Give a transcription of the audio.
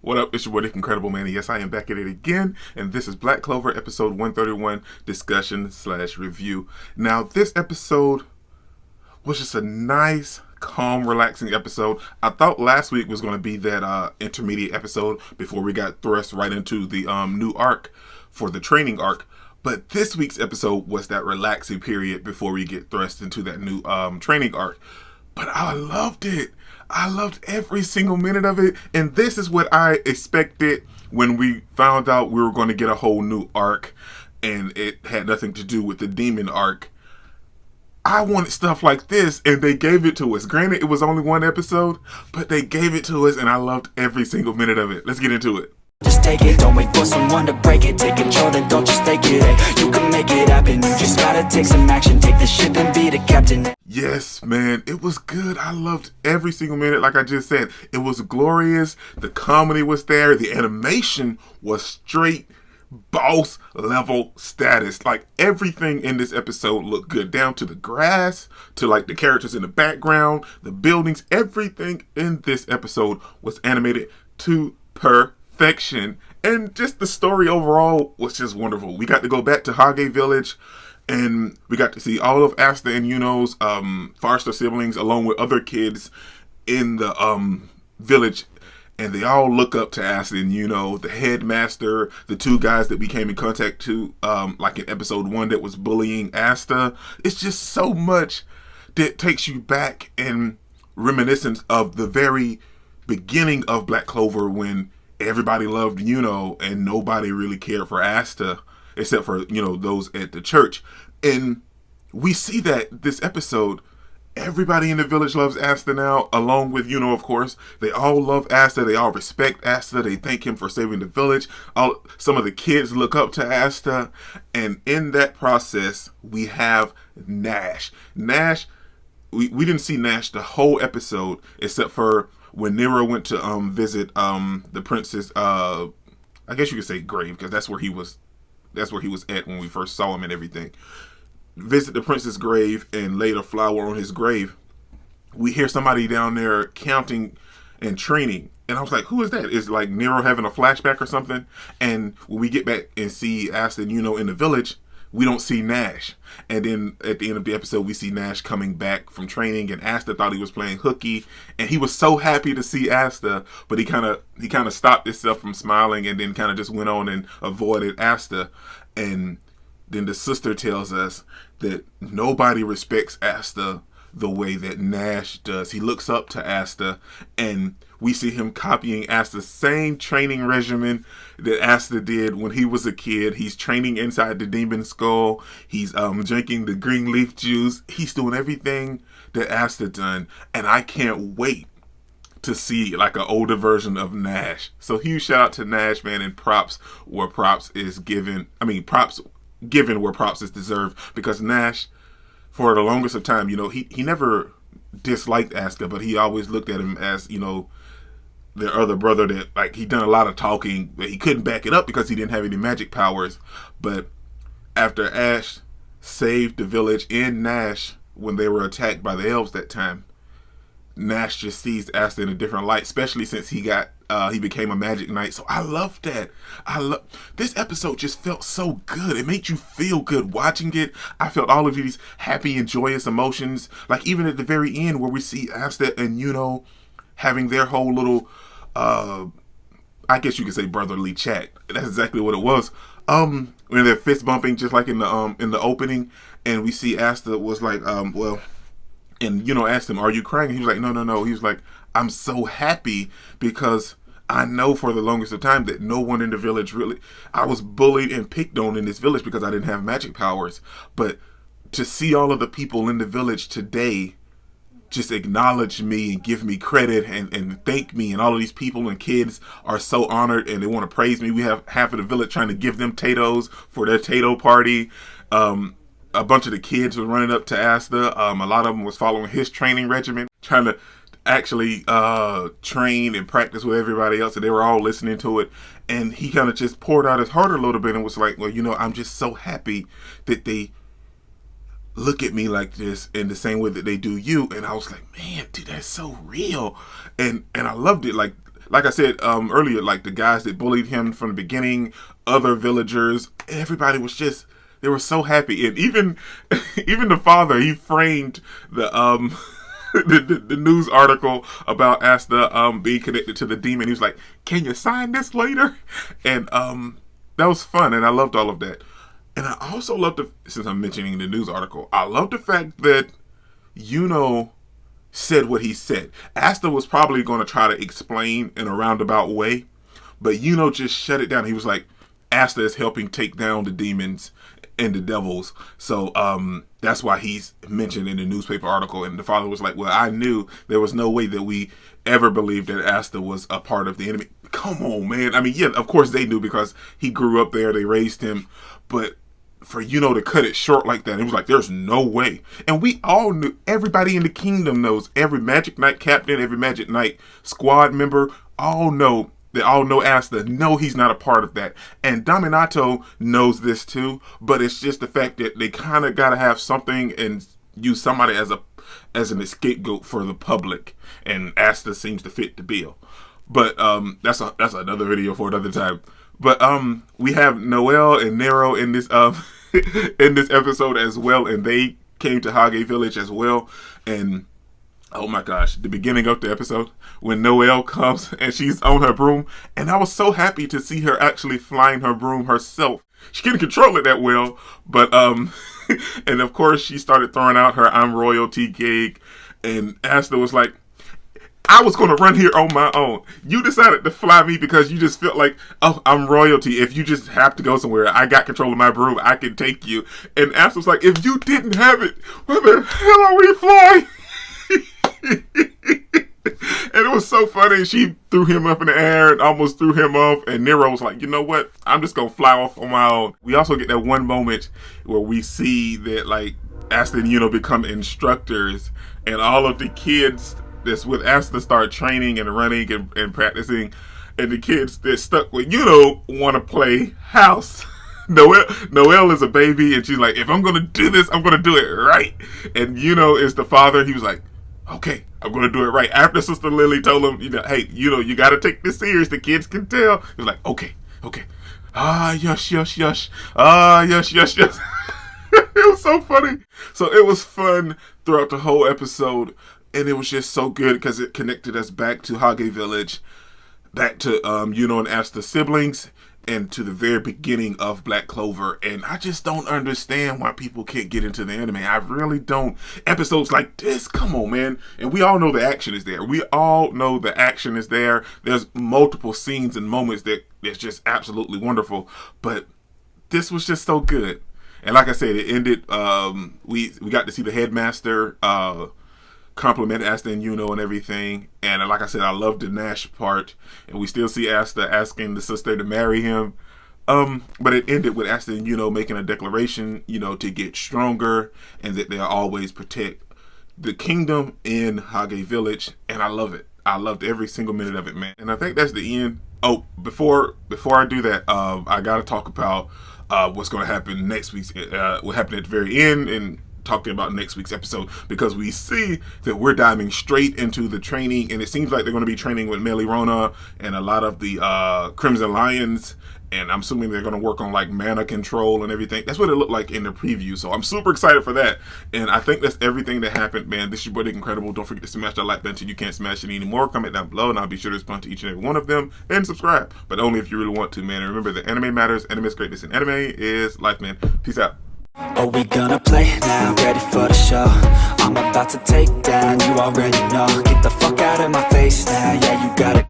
What up? It's your boy, Nick Incredible Man. Yes, I am back at it again, and this is Black Clover, episode 131, discussion slash review. Now, this episode was just a nice, calm, relaxing episode. I thought last week was going to be that intermediate episode before we got thrust right into the new arc for the training arc. But this week's episode was that relaxing period before we get thrust into that new training arc. But I loved it. I loved every single minute of it. And this is what I expected when we found out we were going to get a whole new arc. And it had nothing to do with the demon arc. I wanted stuff like this, and they gave it to us. Granted, it was only one episode, but they gave it to us, and I loved every single minute of it. Let's get into it. Just take it, don't wait for someone to break it. Take control, then don't just take it. Hey, you can make it happen, you just gotta take some action. Take the ship and be the captain. Yes, man, it was good. I loved every single minute, like I just said. It was glorious. The comedy was there. The animation was straight boss level status. Like, everything in this episode looked good, down to the grass, to like the characters in the background, the buildings. Everything in this episode was animated to perfection, and just the story overall was just wonderful. We got to go back to HAGE village, and we got to see all of Asta and Yuno's foster siblings along with other kids in the village. And they all look up to Asta and Yuno, the headmaster, the two guys that we came in contact to, like in episode 1 that was bullying Asta. It's just so much that takes you back in reminiscence of the very beginning of Black Clover, when everybody loved Yuno and nobody really cared for Asta, except for, those at the church. And we see that this episode. Everybody in the village loves Asta now, along with Yuno, of course. They all love Asta. They all respect Asta. They thank him for saving the village. Some of the kids look up to Asta. And in that process, we have Nash. Nash, we didn't see Nash the whole episode, except for when Nero went to visit the princess, I guess you could say grave, because that's where he was at when we first saw him and everything. Visit the prince's grave and laid a flower on his grave. We hear somebody down there counting and training, and I was like, who is that? Is like Nero having a flashback or something? And when we get back and see Asta and Yuno in the village, we don't see Nash. And then at the end of the episode, we see Nash coming back from training, and Asta thought he was playing hooky, and he was so happy to see Asta, but he kind of stopped himself from smiling, and then kind of just went on and avoided Asta. And then the sister tells us that nobody respects Asta the way that Nash does. He looks up to Asta, and we see him copying Asta's same training regimen that Asta did when he was a kid. He's training inside the demon skull. He's drinking the green leaf juice. He's doing everything that Asta done, and I can't wait to see like an older version of Nash. So huge shout out to Nash, man, and props where props is given. Props given where props is deserved, because Nash, for the longest of time, he never disliked Asta, but he always looked at him as, their other brother that, like, he done a lot of talking, but he couldn't back it up because he didn't have any magic powers. But after Ash saved the village in Nash when they were attacked by the elves that time, Nash just sees Asta in a different light, especially since he became a magic knight. So I love that. This episode just felt so good. It made you feel good watching it. I felt all of these happy and joyous emotions. Like, even at the very end where we see Asta and Yuno having their whole little, I guess you could say brotherly chat. That's exactly what it was. When they're fist bumping, just like in the opening, and we see Asta was like, and asked him, "Are you crying?" And he was like, No. He was like, "I'm so happy because I know for the longest of time that no one in the village I was bullied and picked on in this village because I didn't have magic powers. But to see all of the people in the village today just acknowledge me and give me credit and thank me, and all of these people and kids are so honored and they want to praise me. We have half of the village trying to give them Tatoes for their Tato party. A bunch of the kids were running up to Asta. A lot of them was following his training regimen, trying to actually train and practice with everybody else, and they were all listening to it. And he kind of just poured out his heart a little bit and was like, well, I'm just so happy that they look at me like this in the same way that they do you. And I was like, man, dude, that's so real. And I loved it. Like like I said earlier, like the guys that bullied him from the beginning, other villagers, everybody was just, they were so happy. And even even the father, he framed the the news article about Asta being connected to the demon. He was like, "Can you sign this later?" And that was fun, and I loved all of that. And I also loved since I'm mentioning the news article, I love the fact that said what he said. Asta was probably going to try to explain in a roundabout way, but just shut it down. He was like, Asta is helping take down the demons and the devils. So that's why he's mentioned in the newspaper article. And the father was like, well, I knew there was no way that we ever believed that Asta was a part of the enemy. Come on, man. I mean, yeah, of course they knew because he grew up there. They raised him. But for to cut it short like that, it was like, there's no way. And we all knew, everybody in the kingdom knows, every Magic Knight captain, every Magic Knight squad member, all know Asta. No, he's not a part of that. And Dominato knows this too, but it's just the fact that they kind of got to have something and use somebody as an scapegoat for the public. And Asta seems to fit the bill. But that's another video for another time. But we have Noel and Nero in this in this episode as well, and they came to HAGE Village as well. And oh my gosh, the beginning of the episode when Noelle comes and she's on her broom, and I was so happy to see her actually flying her broom herself. She couldn't control it that well, but and of course she started throwing out her "I'm royalty" cake, and Asta was like, I was going to run here on my own. You decided to fly me because you just felt like, oh, I'm royalty. If you just have to go somewhere, I got control of my broom. I can take you. And Asta was like, if you didn't have it, where the hell are we flying? And it was so funny. She threw him up in the air and almost threw him off. And Nero was like, you know what? I'm just going to fly off on my own. We also get that one moment where we see that like Asta and become instructors, and all of the kids that's with Asta start training and running and practicing, and the kids that stuck with want to play house. Noelle is a baby, and she's like, if I'm gonna do this, I'm gonna do it right. And is the father. He was like, okay, I'm gonna do it right. After Sister Lily told him, hey, you gotta take this serious. The kids can tell. He was like, okay. Yush. Yush. It was so funny. So it was fun throughout the whole episode. And it was just so good because it connected us back to HAGE Village, back to, and Asta's siblings, and to the very beginning of Black Clover. And I just don't understand why people can't get into the anime. I really don't. Episodes like this, come on, man. And we all know the action is there. There's multiple scenes and moments that's just absolutely wonderful. But this was just so good. And like I said, it ended, we got to see the headmaster, compliment Asta and and everything. And like I said, I loved the Nash part, and we still see Asta asking the sister to marry him. But it ended with Asta and making a declaration, to get stronger, and that they'll always protect the kingdom in HAGE Village. And I love it. I loved every single minute of it, man. And I think that's the end. Oh, before I do that, I gotta talk about what's gonna happen next week. What happened at the very end, and talking about next week's episode, because we see that we're diving straight into the training, and it seems like they're going to be training with Melirona and a lot of the Crimson Lions, and I'm assuming they're going to work on like mana control and everything. That's what it looked like in the preview, so I'm super excited for that. And I think that's everything that happened, man. This is your boy Dick Incredible. Don't forget to smash that like button till you can't smash it anymore. Comment down below, and I'll be sure to respond to each and every one of them, and subscribe, but only if you really want to, man. And remember that anime matters, anime is greatness, and anime is life, man. Peace out. Are we gonna play now? Ready for the show? I'm about to take down, you already know. Get the fuck out of my face now, yeah, you got it.